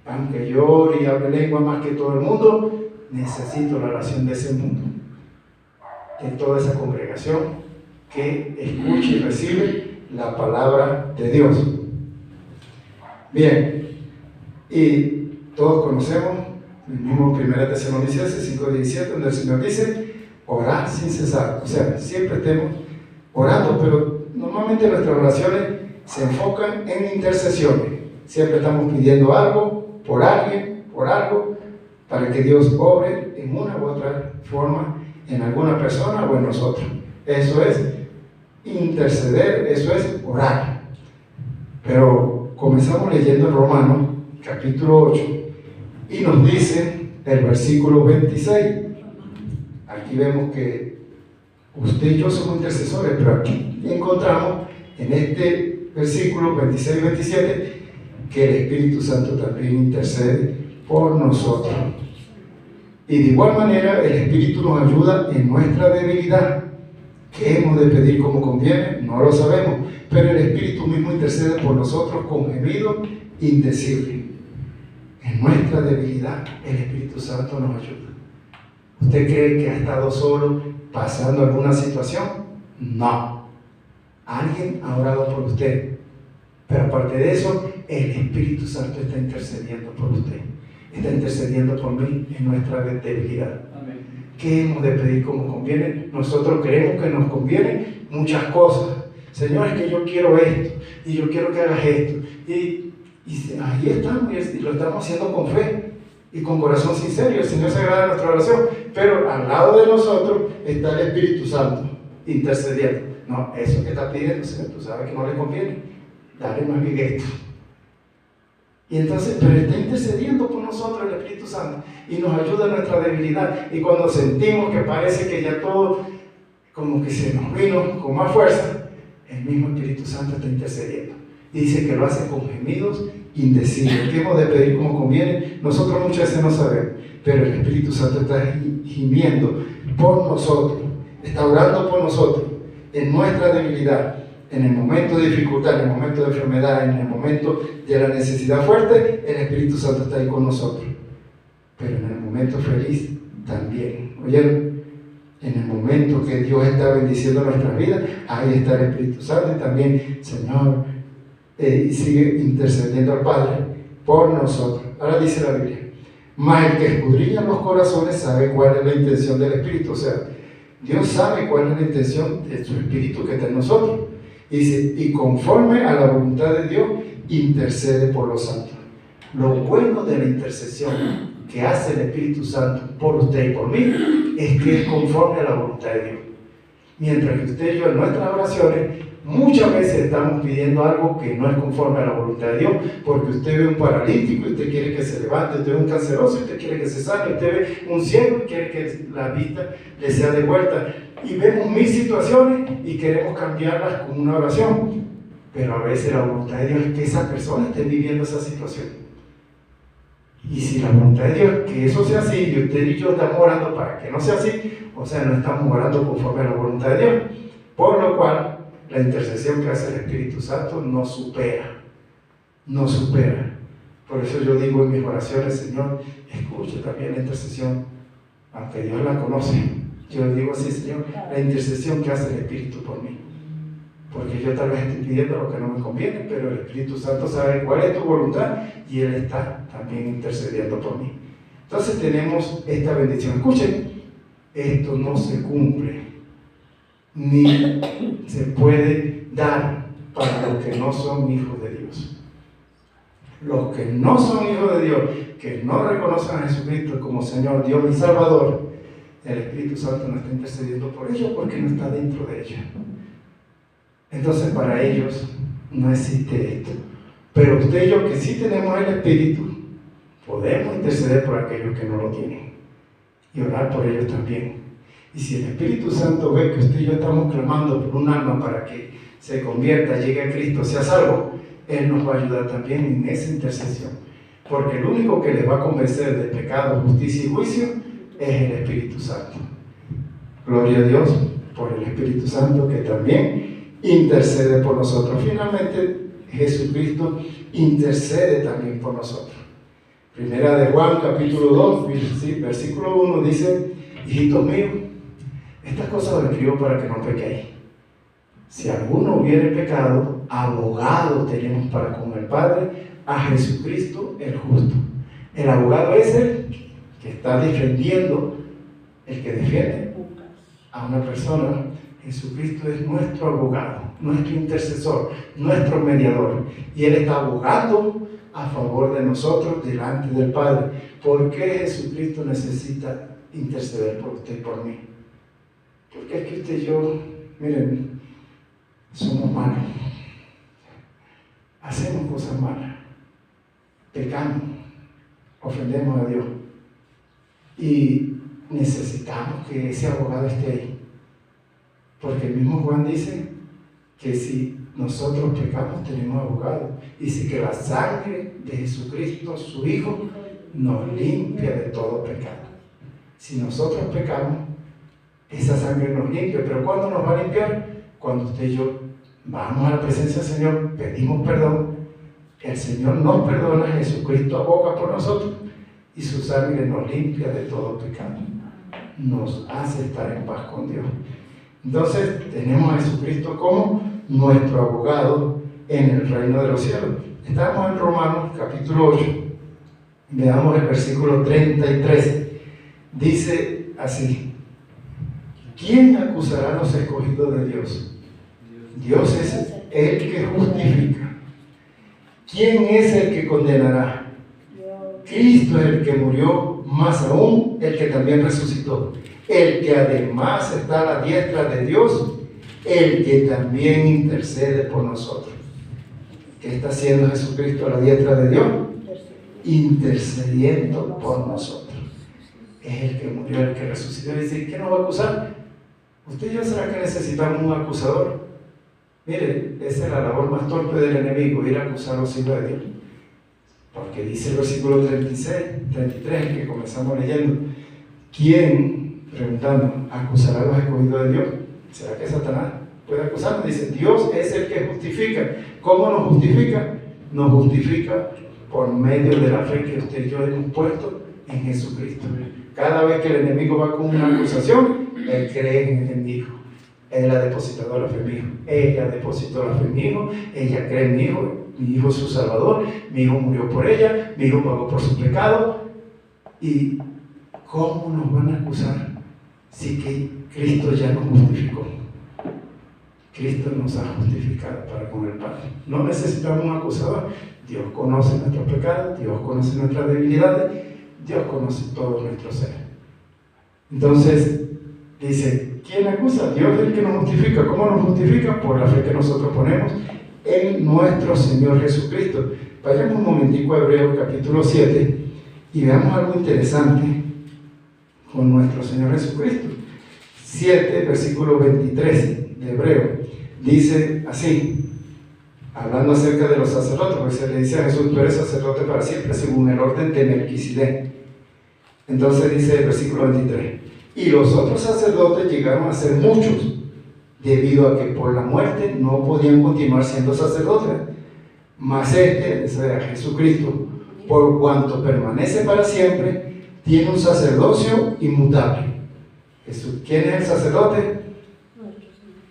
Aunque yo ore y hable lengua más que todo el mundo, necesito la oración de ese mundo, de toda esa congregación que escucha y recibe la palabra de Dios. Bien, y todos conocemos el mismo 1 Tesalonicenses 5:17, donde el Señor dice, orar sin cesar. O sea, siempre estemos orando, pero normalmente nuestras oraciones se enfocan en intercesiones. Siempre estamos pidiendo algo por alguien, por algo, para que Dios obre en una u otra forma en alguna persona o en nosotros. Eso es interceder, eso es orar. Pero comenzamos leyendo Romanos capítulo 8 y nos dice el versículo 26. Aquí vemos que usted y yo somos intercesores, pero aquí encontramos en este versículo 26 y 27 que el Espíritu Santo también intercede por nosotros. Y de igual manera el Espíritu nos ayuda en nuestra debilidad. ¿Qué hemos de pedir como conviene? No lo sabemos, pero el Espíritu mismo intercede por nosotros con gemido indecible. En nuestra debilidad el Espíritu Santo nos ayuda. ¿Usted cree que ha estado solo pasando alguna situación? No. Alguien ha orado por usted. Pero aparte de eso, el Espíritu Santo está intercediendo por usted. Está intercediendo por mí en nuestra debilidad. Amén. ¿Qué hemos de pedir como conviene? Nosotros creemos que nos conviene muchas cosas. Señor, es que yo quiero esto, y yo quiero que hagas esto. Y ahí estamos, y lo estamos haciendo con fe y con corazón sincero. El Señor se agrada de nuestra oración. Pero al lado de nosotros está el Espíritu Santo intercediendo. No, eso que está pidiendo, Señor, tú sabes que no le conviene. Dale más bien esto. Y entonces, pero está intercediendo por nosotros el Espíritu Santo y nos ayuda en nuestra debilidad. Y cuando sentimos que parece que ya todo como que se nos vino con más fuerza, el mismo Espíritu Santo está intercediendo. Y dice que lo hace con gemidos indecibles. ¿Qué hemos de pedir como conviene? Nosotros muchas veces no sabemos, pero el Espíritu Santo está gimiendo por nosotros, está orando por nosotros en nuestra debilidad. En el momento de dificultad, en el momento de enfermedad, en el momento de la necesidad fuerte, el Espíritu Santo está ahí con nosotros. Pero en el momento feliz también. ¿Oyeron? En el momento que Dios está bendiciendo nuestras vidas, ahí está el Espíritu Santo y también, Señor, sigue intercediendo al Padre por nosotros. Ahora dice la Biblia, mas el que escudriña los corazones sabe cuál es la intención del Espíritu. O sea, Dios sabe cuál es la intención de su Espíritu que está en nosotros. Y dice, y conforme a la voluntad de Dios, intercede por los santos. Lo bueno de la intercesión que hace el Espíritu Santo por usted y por mí, es que es conforme a la voluntad de Dios. Mientras que usted y yo en nuestras oraciones, muchas veces estamos pidiendo algo que no es conforme a la voluntad de Dios, porque usted ve un paralítico y usted quiere que se levante, usted ve un canceroso y usted quiere que se sane, usted ve un ciego y quiere que la vista le sea devuelta. Y vemos mil situaciones y queremos cambiarlas con una oración, pero a veces la voluntad de Dios es que esa persona esté viviendo esa situación. Y si la voluntad de Dios es que eso sea así, y usted y yo estamos orando para que no sea así, o sea, no estamos orando conforme a la voluntad de Dios. Por lo cual, la intercesión que hace el Espíritu Santo nos supera. Nos supera. Por eso yo digo en mis oraciones, Señor, escucha también la intercesión, aunque Dios la conoce. Yo digo así, Señor, la intercesión que hace el Espíritu por mí. Porque yo tal vez estoy pidiendo lo que no me conviene, pero el Espíritu Santo sabe cuál es tu voluntad y Él está también intercediendo por mí. Entonces tenemos esta bendición. Escuchen, esto no se cumple, ni se puede dar para los que no son hijos de Dios. Los que no son hijos de Dios, que no reconocen a Jesucristo como Señor, Dios y Salvador, el Espíritu Santo no está intercediendo por ellos porque no está dentro de ellos. Entonces para ellos no existe esto. Pero usted y yo que sí tenemos el Espíritu, podemos interceder por aquellos que no lo tienen y orar por ellos también. Y si el Espíritu Santo ve que usted y yo estamos clamando por un alma para que se convierta, llegue a Cristo, sea salvo, Él nos va a ayudar también en esa intercesión. Porque el único que les va a convencer de pecado, justicia y juicio es el Espíritu Santo. Gloria a Dios por el Espíritu Santo que también intercede por nosotros. Finalmente, Jesucristo intercede también por nosotros. Primera de Juan, capítulo 2, versículo 1 dice: hijitos míos, estas cosas os escribo para que no pequéis. Si alguno hubiere pecado, abogado tenemos para con el Padre, a Jesucristo el justo. El abogado es el que está defendiendo, el que defiende a una persona. Jesucristo es nuestro abogado, nuestro intercesor, nuestro mediador. Y Él está abogando a favor de nosotros delante del Padre. ¿Por qué Jesucristo necesita interceder por usted y por mí? Porque es que usted y yo, miren, somos malos. Hacemos cosas malas. Pecamos. Ofendemos a Dios. Y necesitamos que ese abogado esté ahí. Porque el mismo Juan dice que si nosotros pecamos tenemos abogado. Dice que la sangre de Jesucristo, su Hijo, nos limpia de todo pecado. Si nosotros pecamos, esa sangre nos limpia. Pero ¿cuándo nos va a limpiar? Cuando usted y yo vamos a la presencia del Señor, pedimos perdón, el Señor nos perdona, Jesucristo aboga por nosotros y su sangre nos limpia de todo pecado. Nos hace estar en paz con Dios. Entonces tenemos a Jesucristo como nuestro abogado en el reino de los cielos. Estamos en Romanos capítulo 8. Veamos el versículo 33. Dice así: ¿quién acusará a los escogidos de Dios? Dios es el que justifica. ¿Quién es el que condenará? Cristo es el que murió, más aún el que también resucitó, el que además está a la diestra de Dios, el que también intercede por nosotros. ¿Qué está haciendo Jesucristo a la diestra de Dios? Intercediendo por nosotros. Es el que murió, el que resucitó. Y dice: ¿qué nos va a acusar? ¿Usted y yo será que necesitamos un acusador? Mire, esa es la labor más torpe del enemigo, ir a acusar a los hijos de Dios. Porque dice el versículo 33, el que comenzamos leyendo: ¿quién, preguntando, acusará a los escogidos de Dios? ¿Será que Satanás puede acusarnos? Dice: Dios es el que justifica. ¿Cómo nos justifica? Nos justifica por medio de la fe que usted y yo hemos puesto en Jesucristo. Cada vez que el enemigo va con una acusación, él cree en el Hijo. Él ha depositado la fe en mi hijo. Ella depositó la fe en mi hijo. Ella cree en mi hijo. Mi hijo es su salvador. Mi hijo murió por ella. Mi hijo pagó por su pecado. ¿Y cómo nos van a acusar si que Cristo ya nos justificó? Cristo nos ha justificado para con el Padre. No necesitamos un acusador. Dios conoce nuestros pecados. Dios conoce nuestras debilidades. Dios conoce todo nuestro ser. Entonces dice: ¿quién acusa? Dios es el que nos justifica. ¿Cómo nos justifica? Por la fe que nosotros ponemos en nuestro Señor Jesucristo. Vayamos un momentico a Hebreos capítulo 7 y veamos algo interesante con nuestro Señor Jesucristo. 7, versículo 23 de Hebreo. Dice así, hablando acerca de los sacerdotes, porque se le dice a Jesús: tú eres sacerdote para siempre según el orden de Melquisedec. Entonces dice el versículo 23: y los otros sacerdotes llegaron a ser muchos, debido a que por la muerte no podían continuar siendo sacerdotes. Mas este, o sea, Jesucristo, por cuanto permanece para siempre, tiene un sacerdocio inmutable. ¿Quién es el sacerdote?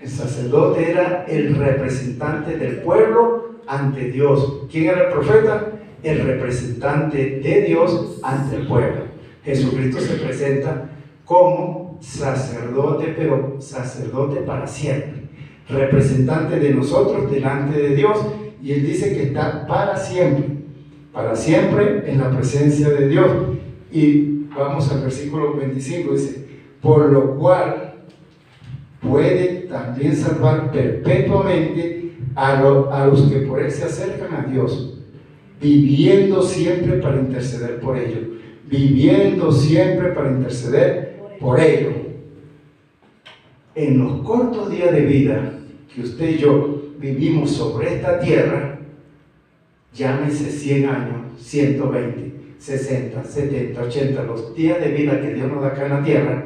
El sacerdote era el representante del pueblo ante Dios. ¿Quién era el profeta? El representante de Dios ante el pueblo. Jesucristo se presenta como sacerdote, pero sacerdote para siempre, representante de nosotros delante de Dios, y Él dice que está para siempre en la presencia de Dios. Y vamos al versículo 25, dice: por lo cual puede también salvar perpetuamente a los que por Él se acercan a Dios, viviendo siempre para interceder por ellos. Viviendo siempre para interceder por ello. En los cortos días de vida que usted y yo vivimos sobre esta tierra, llámese 100 años, 120, 60, 70, 80, los días de vida que Dios nos da acá en la tierra,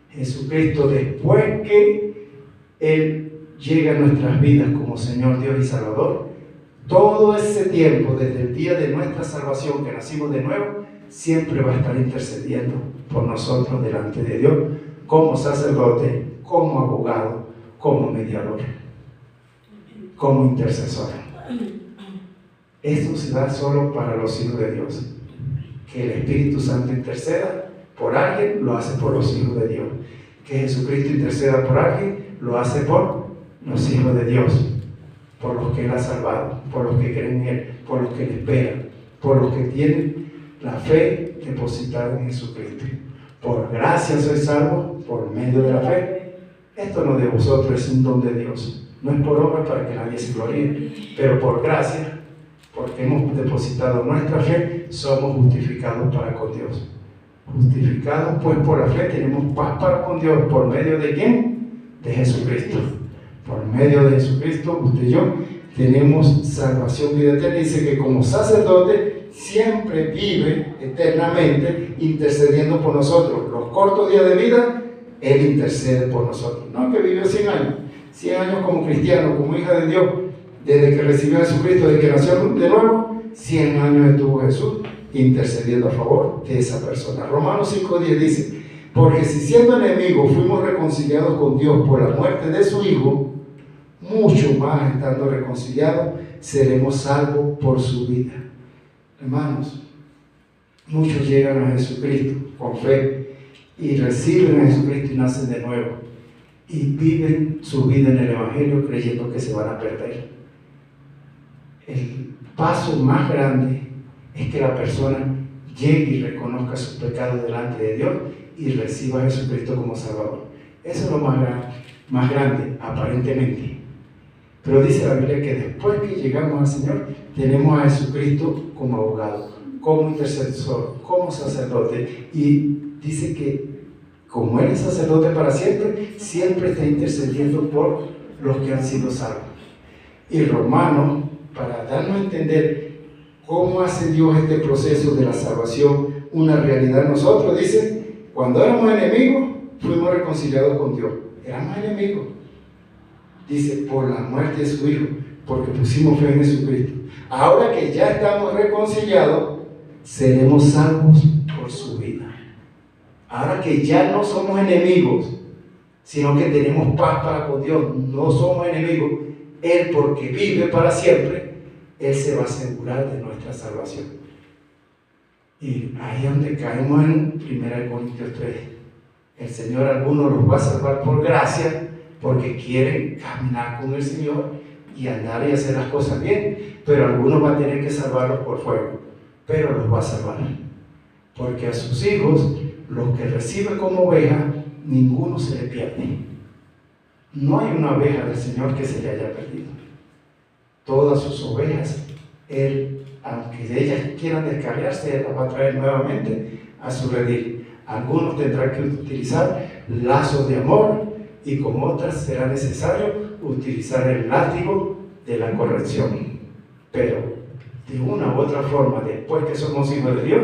Jesucristo, después que Él llega a nuestras vidas como Señor, Dios y Salvador, todo ese tiempo, desde el día de nuestra salvación, que nacimos de nuevo, siempre va a estar intercediendo por nosotros delante de Dios, como sacerdote, como abogado, como mediador, como intercesor. Esto se da solo para los hijos de Dios. Que el Espíritu Santo interceda por alguien, lo hace por los hijos de Dios. Que Jesucristo interceda por alguien, lo hace por los hijos de Dios, por los que Él ha salvado, por los que creen en Él, por los que le esperan, por los que tienen la fe depositada en Jesucristo. Por gracia soy salvo, por medio de la fe. Esto no de vosotros, es un don de Dios. No es por obra para que nadie se gloríe, pero por gracia, porque hemos depositado nuestra fe, somos justificados para con Dios. Justificados pues por la fe, tenemos paz para con Dios. ¿Por medio de quién? De Jesucristo. Por medio de Jesucristo, usted y yo tenemos salvación, vida eterna. Dice que como sacerdote siempre vive eternamente intercediendo por nosotros. Los cortos días de vida, Él intercede por nosotros. No que vivió 100 años. 100 años como cristiano, como hija de Dios, desde que recibió a Jesucristo, desde que nació de nuevo, 100 años estuvo Jesús intercediendo a favor de esa persona. Romanos 5:10 dice: porque si siendo enemigos fuimos reconciliados con Dios por la muerte de su Hijo, mucho más estando reconciliados seremos salvos por su vida. Hermanos, muchos llegan a Jesucristo con fe y reciben a Jesucristo y nacen de nuevo y viven su vida en el Evangelio creyendo que se van a perder. El paso más grande es que la persona llegue y reconozca sus pecados delante de Dios y reciba a Jesucristo como Salvador. Eso es lo más grande, aparentemente. Pero dice la Biblia que después que llegamos al Señor, tenemos a Jesucristo como abogado, como intercesor, como sacerdote. Y dice que como Él es sacerdote para siempre, siempre está intercediendo por los que han sido salvos. Y Romanos, para darnos a entender cómo hace Dios este proceso de la salvación una realidad en nosotros, dice: cuando éramos enemigos, fuimos reconciliados con Dios. Éramos enemigos. Dice: por la muerte de su Hijo, porque pusimos fe en Jesucristo. Ahora que ya estamos reconciliados, seremos salvos por su vida. Ahora que ya no somos enemigos, sino que tenemos paz para con Dios, no somos enemigos, Él, porque vive para siempre, Él se va a asegurar de nuestra salvación. Y ahí es donde caemos en 1 Corintios 3. El Señor a algunos los va a salvar por gracia, porque quieren caminar con el Señor y andar y hacer las cosas bien, pero algunos van a tener que salvarlos por fuego, pero los va a salvar, porque a sus hijos, los que recibe como oveja, ninguno se le pierde. No hay una oveja del Señor que se le haya perdido. Todas sus ovejas, Él, aunque de ellas quieran descarriarse, Él las va a traer nuevamente a su redil. Algunos tendrán que utilizar lazos de amor, y con otras será necesario utilizar el látigo de la corrección. Pero de una u otra forma, después que somos hijos de Dios,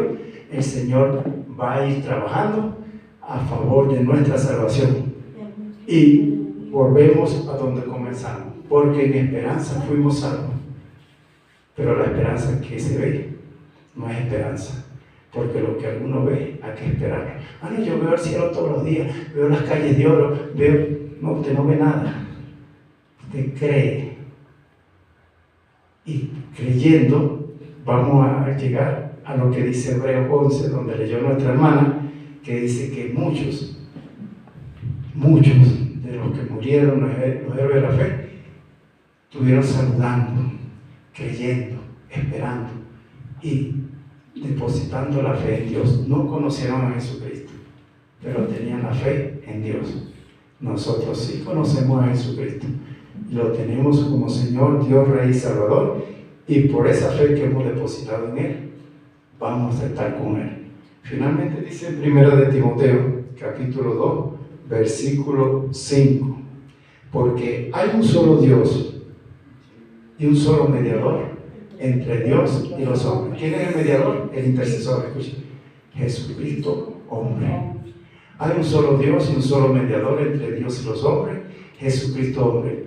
el Señor va a ir trabajando a favor de nuestra salvación. Y volvemos a donde comenzamos, porque en esperanza fuimos salvos. Pero la esperanza que se ve no es esperanza, porque lo que alguno ve hay que esperarlo. No, yo veo el cielo todos los días, veo las calles de oro, no, usted no ve nada, usted cree. Y creyendo vamos a llegar a lo que dice Hebreos 11, donde leyó nuestra hermana, que dice que muchos de los que murieron, los héroes de la fe, estuvieron saludando, creyendo, esperando y depositando la fe en Dios. No conocieron a Jesucristo, pero tenían la fe en Dios. Nosotros sí conocemos a Jesucristo, lo tenemos como Señor, Dios, Rey y Salvador, y por esa fe que hemos depositado en Él, vamos a estar con Él. Finalmente dice en 1 de Timoteo, capítulo 2, versículo 5: porque hay un solo Dios y un solo mediador entre Dios y los hombres. ¿Quién es el mediador? El intercesor. Escuchen: Jesucristo, hombre. Hay un solo Dios y un solo mediador entre Dios y los hombres, Jesucristo hombre.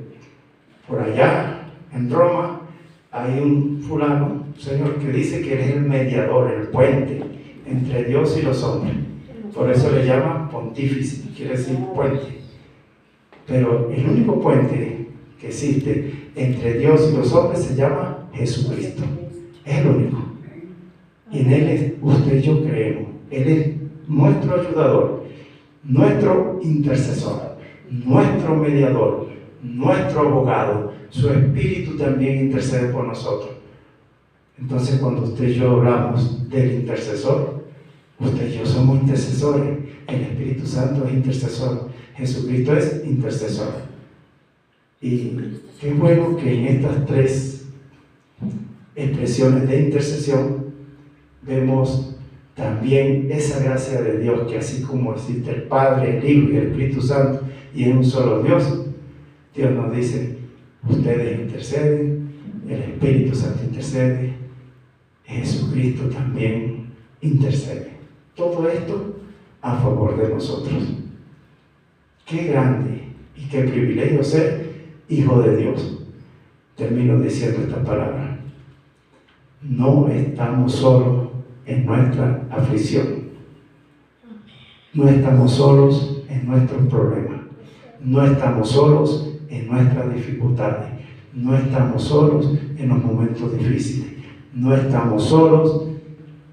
Por allá, en Roma, hay un fulano, Señor, que dice que Él es el mediador, el puente entre Dios y los hombres. Por eso le llaman pontífice, quiere decir puente. Pero el único puente que existe entre Dios y los hombres se llama Jesucristo. Es el único. Y en Él usted y yo creemos. Él es nuestro ayudador, nuestro intercesor, nuestro mediador, nuestro abogado. Su Espíritu también intercede por nosotros. Entonces, cuando usted y yo hablamos del intercesor, usted y yo somos intercesores. El Espíritu Santo es intercesor. Jesucristo es intercesor. Y qué bueno que en estas tres expresiones de intercesión vemos también esa gracia de Dios, que así como existe el Padre, el Hijo y el Espíritu Santo, y es un solo Dios, Dios nos dice, ustedes interceden, el Espíritu Santo intercede, Jesucristo también intercede. Todo esto a favor de nosotros. Qué grande y qué privilegio ser hijo de Dios. Termino diciendo esta palabra. No estamos solos en nuestra aflicción. No estamos solos en nuestros problemas. No estamos solos en nuestras dificultades. No estamos solos en los momentos difíciles. No estamos solos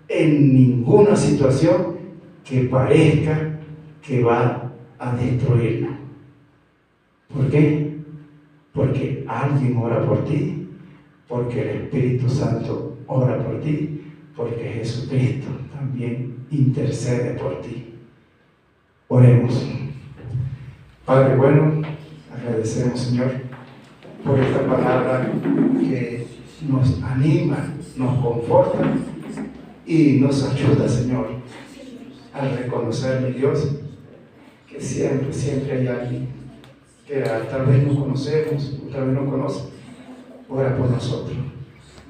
en ninguna situación que parezca que va a destruirnos. ¿Por qué? Porque alguien ora por ti, porque el Espíritu Santo ora por ti, porque Jesucristo también intercede por ti. Oremos. Padre bueno, agradecemos, Señor, por esta palabra que nos anima, nos conforta y nos ayuda, Señor, a reconocer, mi Dios, que siempre, siempre hay alguien que tal vez no conocemos, tal vez no conoce, ora por nosotros.